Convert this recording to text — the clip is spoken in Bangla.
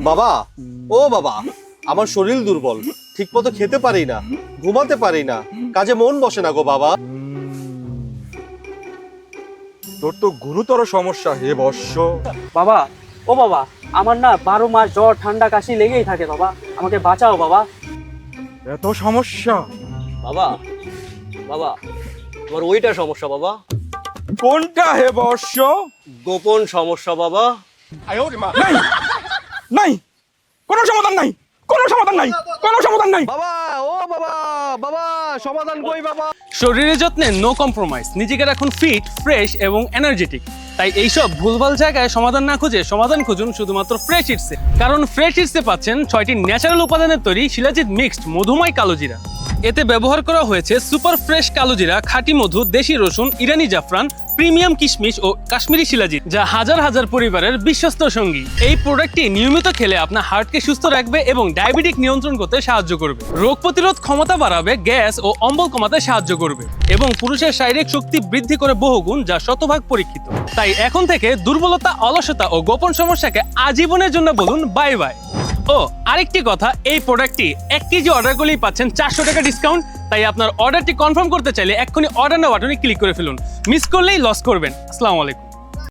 বাবা, ও বাবা, আমার শরীর দুর্বল, ঠিকমতো খেতে পারি না, ঘুমাতে পারি না, কাজে মন বসে না গো বাবা। তোর তো গুরুতর সমস্যা হে বৎস। বাবা, ও বাবা, আমার না 12 মাস জ্বর ঠান্ডা কাশি লেগেই থাকে বাবা, আমাকে বাঁচাও বাবা। এত সমস্যা? বাবা, বাবা, আমার ওইটা সমস্যা বাবা, কোনটা হে বৎস? গোপন সমস্যা বাবা। নাই নাই, কোনো সমাধান নাই, কোনো সমাধান নাই, কোনো সমাধান নাই। বাবা, ও বাবা, বাবা, সমাধান কই বাবা? শরীরের যত্নে নো কম্প্রোমাইজ, নিজেকে রাখুন ফিট, ফ্রেশ এবং এনার্জেটিক। তাই এইসব ভুলভাল জায়গায় সমাধান না খুঁজে সমাধান খুঁজুন শুধুমাত্র ফ্রেশ ইটসে। কারণ ফ্রেশ ইটসে পাচ্ছেন 6টি ন্যাচারাল উপাদানের তৈরি শিলাজিৎ মিক্সড মধুময় কালোজিরা। এতে ব্যবহার করা হয়েছে সুপার ফ্রেশ কালোজিরা, খাঁটি মধু, দেশি রসুন, ইরানি জাফরান, প্রিমিয়াম কিশমিশ ও কাশ্মীরি শিলাজিৎ, যা হাজার হাজার পরিবারের বিশ্বস্ত সঙ্গী। এই প্রোডাক্টটি নিয়মিত খেলে আপনার হার্টকে সুস্থ রাখবে এবং ডায়াবেটিক নিয়ন্ত্রণ করতে সাহায্য করবে, রোগ প্রতিরোধ ক্ষমতা বাড়াবে, গ্যাস ও অম্বল কমাতে সাহায্য করবে এবং পুরুষের শারীরিক শক্তি বৃদ্ধি করে বহুগুণ, যা শতভাগ পরীক্ষিত। তাই এখন থেকে দুর্বলতা, অলসতা ও গোপন সমস্যাকে আজীবনের জন্য বলুন বাই বাই। ও আরেকটি কথা, এই প্রোডাক্টটি 1 কেজি অর্ডার করলেই পাচ্ছেন 400 টাকা ডিসকাউন্ট। তাই আপনার অর্ডারটি কনফার্ম করতে চাইলে এক্ষুনি অর্ডার নাও বাটনে ক্লিক করে ফেলুন, মিস করলেই লস করবেন। আসসালামু আলাইকুম।